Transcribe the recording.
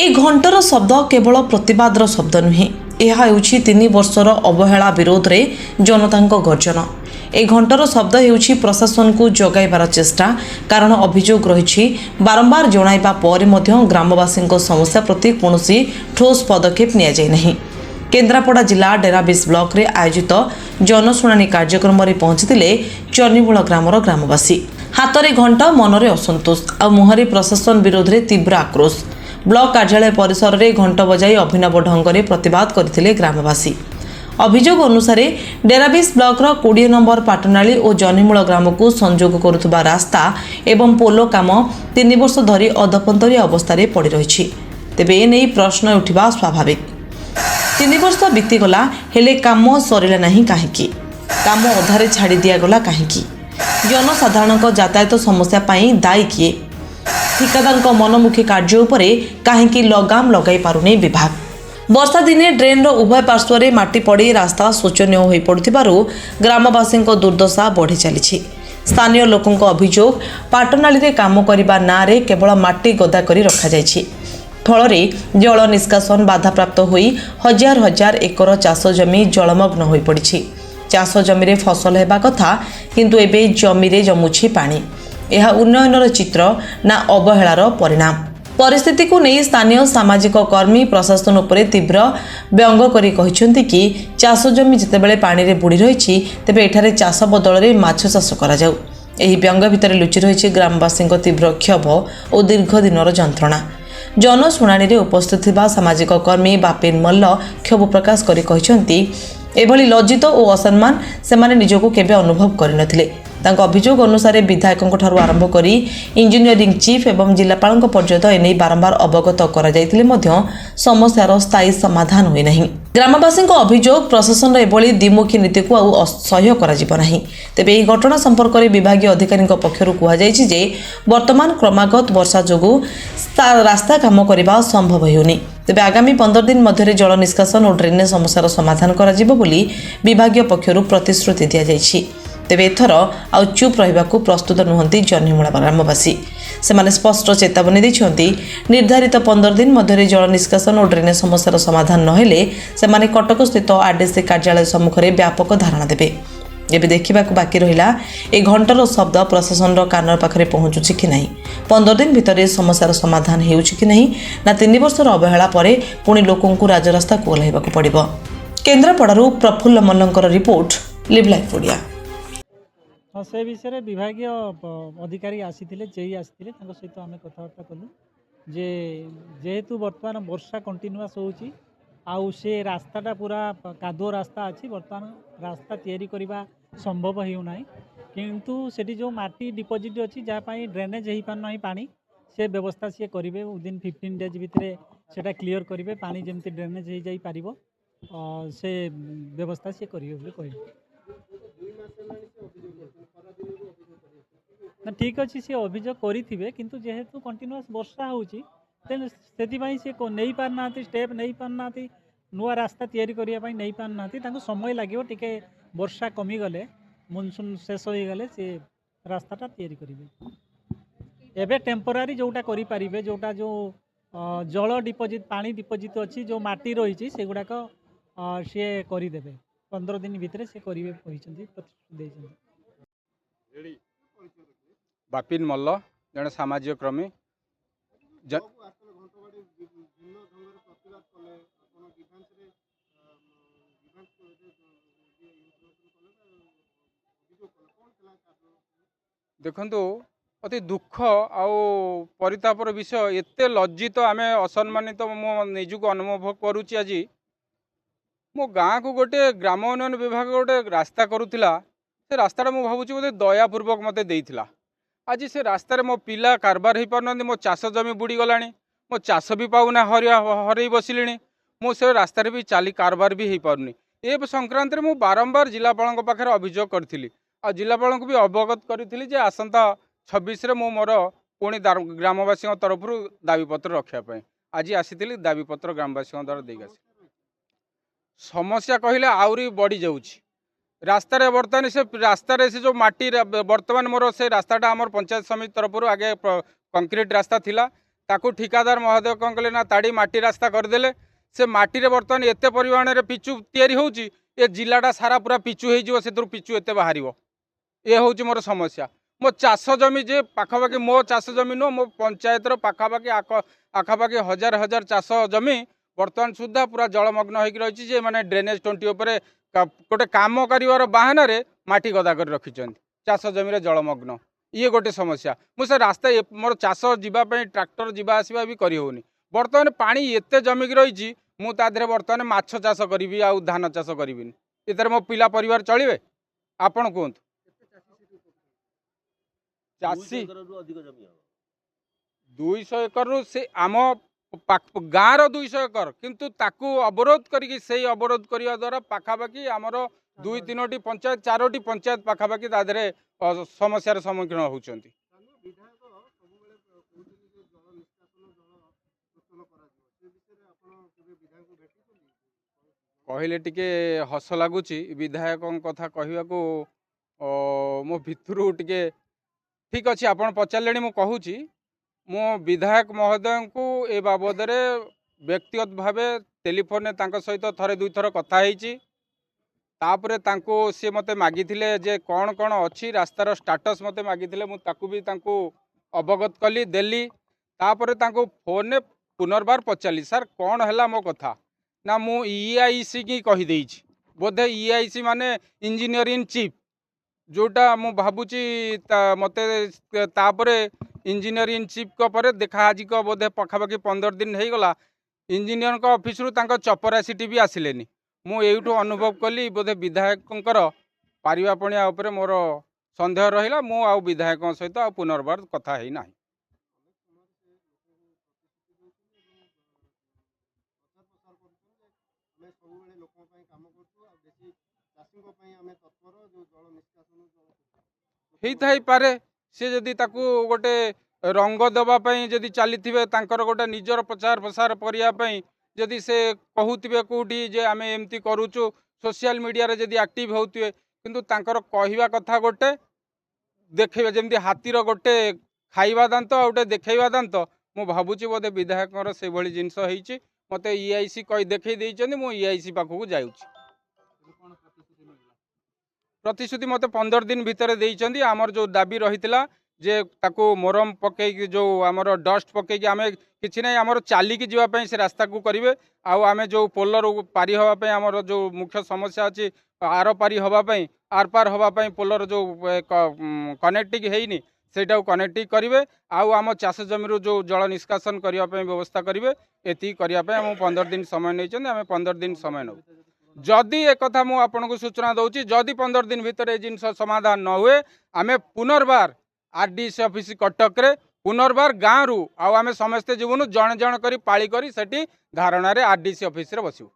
এই ঘণ্টার শব্দ কেবল প্রতবাদর শব্দ নুহে, ଏହା ହେଉଛି 3 ବର୍ଷର ଅବହେଳା ବିରୋଧରେ ଜନତାଙ୍କ ଗର୍ଜନ। ଏହି ଘଣ୍ଟାର ଶବ୍ଦ ହେଉଛି ପ୍ରଶାସନକୁ ଜଗାଇବାର ଚେଷ୍ଟା। କାରଣ ଅଭିଯୋଗ ରହିଛି, ବାରମ୍ବାର ଜଣାଇବା ପରେ ମଧ୍ୟ ଗ୍ରାମବାସୀଙ୍କ ସମସ୍ୟା ପ୍ରତି କୌଣସି ଠୋସ୍ ପଦକ୍ଷେପ ନିଆଯାଇ ନାହିଁ। କେନ୍ଦ୍ରାପଡ଼ା ଜିଲ୍ଲା ଡେରାବିଶ ବ୍ଲକରେ ଆୟୋଜିତ ଜନଶୁଣାଣି କାର୍ଯ୍ୟକ୍ରମରେ ପହଞ୍ଚିଥିଲେ ଚର୍ଣ୍ଣିମୂଳ ଗ୍ରାମର ଗ୍ରାମବାସୀ। ହାତରେ ଘଣ୍ଟା, ମନରେ ଅସନ୍ତୋଷ ଆଉ ମୁହଁରେ ପ୍ରଶାସନ ବିରୋଧରେ ତୀବ୍ର ଆକ୍ରୋଶ। ବ୍ଲକ କାର୍ଯ୍ୟାଳୟ ପରିସରରେ ଘଣ୍ଟ ବଜାଇ ଅଭିନବ ଢଙ୍ଗରେ ପ୍ରତିବାଦ କରିଥିଲେ ଗ୍ରାମବାସୀ। ଅଭିଯୋଗ ଅନୁସାରେ ଡେରାବିଶ ବ୍ଲକର 20 ନମ୍ବର ପାଟନାଳୀ ଓ ଜହ୍ନିମୂଳ ଗ୍ରାମକୁ ସଂଯୋଗ କରୁଥିବା ରାସ୍ତା ଏବଂ ପୋଲ କାମ 3 ବର୍ଷ ଧରି ଅଧପନ୍ତରିଆ ଅବସ୍ଥାରେ ପଡ଼ି ରହିଛି। ତେବେ ଏନେଇ ପ୍ରଶ୍ନ ଉଠିବା ସ୍ୱାଭାବିକ। 3 ବର୍ଷ ବିତିଗଲା, ହେଲେ କାମ ସରିଲା ନାହିଁ କାହିଁକି? କାମ ଅଧାରେ ଛାଡ଼ି ଦିଆଗଲା କାହିଁକି? ଜନସାଧାରଣଙ୍କ ଯାତାୟାତ ସମସ୍ୟା ପାଇଁ ଦାୟୀ କିଏ? ଠିକାଦାରଙ୍କ ମନମୁଖୀ କାର୍ଯ୍ୟ ଉପରେ କାହିଁକି ଲଗାମ ଲଗାଇ ପାରୁନି ବିଭାଗ? ବର୍ଷା ଦିନେ ଡ୍ରେନ୍ର ଉଭୟ ପାର୍ଶ୍ୱରେ ମାଟି ପଡ଼ି ରାସ୍ତା ଶୋଚନୀୟ ହୋଇପଡ଼ୁଥିବାରୁ ଗ୍ରାମବାସୀଙ୍କ ଦୁର୍ଦ୍ଦଶା ବଢ଼ି ଚାଲିଛି। ସ୍ଥାନୀୟ ଲୋକଙ୍କ ଅଭିଯୋଗ, ପାଟନାଳୀରେ କାମ କରିବା ନାଁରେ କେବଳ ମାଟି ଗଦା କରି ରଖାଯାଇଛି। ଫଳରେ ଜଳ ନିଷ୍କାସନ ବାଧାପ୍ରାପ୍ତ ହୋଇ ହଜାର ହଜାର ଏକର ଚାଷ ଜମି ଜଳମଗ୍ନ ହୋଇପଡ଼ିଛି। ଚାଷ ଜମିରେ ଫସଲ ହେବା କଥା, କିନ୍ତୁ ଏବେ ଜମିରେ ଜମୁଛି ପାଣି। ଏହା ଉନ୍ନୟନର ଚିତ୍ର ନା ଅବହେଳାର ପରିଣାମ? ପରିସ୍ଥିତିକୁ ନେଇ ସ୍ଥାନୀୟ ସାମାଜିକ କର୍ମୀ ପ୍ରଶାସନ ଉପରେ ତୀବ୍ର ବ୍ୟଙ୍ଗ କରି କହିଛନ୍ତି କି, ଚାଷ ଜମି ଯେତେବେଳେ ପାଣିରେ ବୁଡ଼ି ରହିଛି, ତେବେ ଏଠାରେ ଚାଷ ବଦଳରେ ମାଛ ଚାଷ କରାଯାଉ। ଏହି ବ୍ୟଙ୍ଗ ଭିତରେ ଲୁଚି ରହିଛି ଗ୍ରାମବାସୀଙ୍କ ତୀବ୍ର କ୍ଷୋଭ ଓ ଦୀର୍ଘ ଦିନର ଯନ୍ତ୍ରଣା। ଜନଶୁଣାଣିରେ ଉପସ୍ଥିତ ଥିବା ସାମାଜିକ କର୍ମୀ ବାପିନ ମଲ୍ଲ କ୍ଷୋଭ ପ୍ରକାଶ କରି କହିଛନ୍ତି, ଏଭଳି ଲଜ୍ଜିତ ଓ ଅସମ୍ମାନ ସେମାନେ ନିଜକୁ କେବେ ଅନୁଭବ କରିନଥିଲେ। ତାଙ୍କ ଅଭିଯୋଗ ଅନୁସାରେ ବିଧାୟକଙ୍କ ଠାରୁ ଆରମ୍ଭ କରି ଇଞ୍ଜିନିୟରିଂ ଚିଫ୍ ଏବଂ ଜିଲ୍ଲାପାଳଙ୍କ ପର୍ଯ୍ୟନ୍ତ ଏନେଇ ବାରମ୍ବାର ଅବଗତ କରାଯାଇଥିଲେ ମଧ୍ୟ ସମସ୍ୟାର ସ୍ଥାୟୀ ସମାଧାନ ହୋଇନାହିଁ। ଗ୍ରାମବାସୀଙ୍କ ଅଭିଯୋଗ, ପ୍ରଶାସନର ଏଭଳି ଦ୍ୱିମୁଖୀ ନୀତିକୁ ଆଉ ସହ୍ୟ କରାଯିବ ନାହିଁ। ତେବେ ଏହି ଘଟଣା ସମ୍ପର୍କରେ ବିଭାଗୀୟ ଅଧିକାରୀଙ୍କ ପକ୍ଷରୁ କୁହାଯାଇଛି ଯେ, ବର୍ତ୍ତମାନ କ୍ରମାଗତ ବର୍ଷା ଯୋଗୁଁ ରାସ୍ତା କାମ କରିବା ସମ୍ଭବ ହେଉନି। ତେବେ ଆଗାମୀ 15 ଦିନ ମଧ୍ୟରେ ଜଳ ନିଷ୍କାସନ ଓ ଡ୍ରେନେଜ ସମସ୍ୟାର ସମାଧାନ କରାଯିବ ବୋଲି ବିଭାଗୀୟ ପକ୍ଷରୁ ପ୍ରତିଶ୍ରୁତି ଦିଆଯାଇଛି। ତେବେ ଏଥର ଆଉ ଚୁପ୍ ରହିବାକୁ ପ୍ରସ୍ତୁତ ନୁହନ୍ତି ଜହ୍ନିମୂଳ ଗ୍ରାମବାସୀ। ସେମାନେ ସ୍ପଷ୍ଟ ଚେତାବନୀ ଦେଇଛନ୍ତି, ନିର୍ଦ୍ଧାରିତ 15 ଦିନ ମଧ୍ୟରେ ଜଳ ନିଷ୍କାସନ ଓ ଡ୍ରେନେଜ ସମସ୍ୟାର ସମାଧାନ ନହେଲେ ସେମାନେ କଟକସ୍ଥିତ ଆର୍ଡିସି କାର୍ଯ୍ୟାଳୟ ସମ୍ମୁଖରେ ବ୍ୟାପକ ଧାରଣା ଦେବେ। ଏବେ ଦେଖିବାକୁ ବାକି ରହିଲା, ଏ ଘଣ୍ଟାର ଶବ୍ଦ ପ୍ରଶାସନର କାନ ପାଖରେ ପହଞ୍ଚୁଛି କି ନାହିଁ? 15 ଦିନ ଭିତରେ ସମସ୍ୟାର ସମାଧାନ ହେଉଛି କି ନାହିଁ, ନା 3 ବର୍ଷର ଅବହେଳା ପରେ ପୁଣି ଲୋକଙ୍କୁ ରାଜରାସ୍ତାକୁ ଓହ୍ଲାଇବାକୁ ପଡ଼ିବ? କେନ୍ଦ୍ରାପଡ଼ାରୁ ପ୍ରଫୁଲ୍ଲ ମଲ୍ଲଙ୍କର ରିପୋର୍ଟ, ଲିଭ୍ ଲାଇଫ୍ ଓଡ଼ିଆ। हाँ से विषय में विभागीय अधिकारी आसीथिले जेई आसीथिले तांको सहित आमे कथबार्ता कलु जे जेहेतु वर्तमान वर्षा कंटिन्यूअस होउची आउ से रास्ताटा पूरा कादुओ रास्ता अछि। वर्तमान रास्ता तैयारी करबा संभव हेउ नाही, किंतु सेठी जो माटी डिपोजिट अछि जा पई ड्रेनेज हेई पार नाही पानी, से व्यवस्था से करिवे। विदिन 15 डेज भितरे सेटा क्लियर करिवे, पानी जेमति ड्रेनेज हेई जाई पारिबो से व्यवस्था से करिवे बोली कहिबे। ना ठीक अच्छे सी अभियोग करेंगे, किंतु जेहेतु कंटिन्यूअस वर्षा होची तेन से नहीं पारना स्टेप नहीं पारना, नुआ रास्ता तैयारी करने नहीं पारना, समय लगे टिके वर्षा कमी गले मनसून शेष हो गले से रास्ताटा तैयारी करेंगे। एबे टेम्पोरारी जोटा करि पारिबे, जोटा जो जल डिपोजिट पानी डिपोजिट अच्छी जो माटी रही से गुड़ाक सी करदेवे। 15 दिन भितर से करेंगे प्रतिश्रुति। बापिन मल्ल जड़े सामाजिक कर्मी देखु अति दुख आउ परितापर विषय एते लज्जित आम असम्मानित मो निजक अनुभव करुच्ची। आज मो गाँ को गोटे ग्राम उन्नयन विभाग गोटे रास्ता करुला, से रास्ता मुझे भावुँ बोधे दयापूर्वक मत देइथिला। आज से रास्तार मो पिला कारबार हो पार, मो चाष जमी बुड़ी गला, मो चाष भी पाऊना हरई बसिली, मो से रास्तार भी चाली कारबार भी हो पारनी। ए संक्रांत में मुझे बारंबार जिलापाल पाखे अभियोग करी आ जिलापाल को भी अवगत करी जे आसंता 26 मु मोर पुणी ग्रामवासी तरफ दाबीपत्र रखापी आज आसी दाबीपत्र ग्रामवासी द्वारा देख समस्या कहले आउरी बढ़ी जाऊँगी। रास्तार बर्तमान से रास्तार से जो माटी बर्तमान मोर से रास्ताटा आमर पंचायत समिति तरफ आगे कंक्रीट रास्ता थिला, ताकू ठिकादार महोदय कौन कले ना ताड़ी माटी रास्ता करदेले से माटी रे बर्तमान एते परिमाण रे पिचु तैयारी होउची ए जिलाटा सारा पूरा पिचु होइजिवो सेतुर पिचु एते बाहरिवो ए होउची मोर समस्या मो चाष जमी जे पाखापाखि मो चाष जमी नो मो पंचायत पाखापाखि आखापाखि हजार हजार चाष जमी बर्तमान सुधा पूरा जलमग्न होइक रही जे माने ड्रेनेज टंटी उपरे गोटे काम कर बाहाना रे माटी गदा कर रखिछन्ति चाष जमी रे जलमग्न ये गोटे समस्या मुझे रास्ता मोर चाष जावाई ट्राक्टर जावा आसवा भी करी होनी बर्तमान पानी एते जमिक रही मु ताधरे बर्तमान माछ चाष करी आउ धान चाष करी इधर मो पिला परिवार चलिए आपण कहतु चाषी 200 एकर रु से आम गाँव रो 200 एकर किंतु ताकू अवरोध करी से अवरोध करने द्वारा पाखापाखि आमर 2-3टी पंचायत 4टी पंचायत पाखापाखि ताधरे समस्यार सम्मुखीन होउछन्ति कहले टिके हस लगुच विधायक कथा कहवाको मो भितरू टिके ठीक अच्छे आप पचारे मु कहूँ मो विधायक महोदय को ए बाबद व्यक्तिगत भाव टेलीफोन सहित थरे दुई थर कथा तापरे तांको सी मते मागिथिले जे कौन कौन अच्छी रास्तार स्टाटस मते मागिथिले मु ताकू भी तांको अवगत कली देली तापरे तांको फोन ने पुनर्बार पचारि सर कौन है मो कथा ना मु ईआईसी की कही देइछि बोधे ईआईसी माने इंजीनियर इन चीफ जोटा मु भाबुची मते तापरे इंजीनियर इन चीफ को परे देखा आज को बोधे पखापाखि 15 दिन हो गला इंजीनियर को ऑफिस रु तांको चपरासीटी भी आसिलेनी मु एठू अनुभव कली बोधे विधायक पारिबापणिया उपरे मोर संदेह रहिला मु आ विधायक सहित आ पुनर्बार कथा है ना पारे सी जदि ताकू गोटे रंग देवाई जदि चली गोटे निजर प्रचार प्रसार करने जदि से कहूवे कौटी जे आम एमती करुचु सोशल मीडिया रे जदि एक्टिव होते किंतु तांकर कहवा कथा गोटे देखा जमी हाथीर गोटे खाइबा दांत गोटे देखा दांत मु भावुची बोधे विधायक से भली जिनस होती मत ईआईसी कही देखई मु ईआईसी पाखक जाऊँ प्रतिश्रुति मत 15 दिन भितर देइचंदी आमर जो दाबी रही जे ताको मोरम पकई जो आमर डस्ट पकई आम कि ना आमर चलिकी जीवाई से रास्ता को करेंगे आम जो पोलर पारी हाँपाई आमर जो मुख्य समस्या अच्छी आर पारी हाँपाई आर पार हाँपाई पोलर जो कनेक्टिंग होनी सेटा कनेक्टिंग करेंगे आम चाष जमी जो जल निष्कासन करने व्यवस्था करेंगे ये करने आम 15 दिन समय नहीं आम 15 दिन समय नौ जदि एक कथा मु आपन को सूचना दउची जदि 15 दिन भितर ए जिनस समाधान न हुए आमे पुनर्बार आरडीसी ऑफिस कटक रे पुनर्बार गाँव रु आमे समस्ते जीवन जन जन करी पाली करी सेठी धारणा रे आरडीसी ऑफिस रे बसिबु।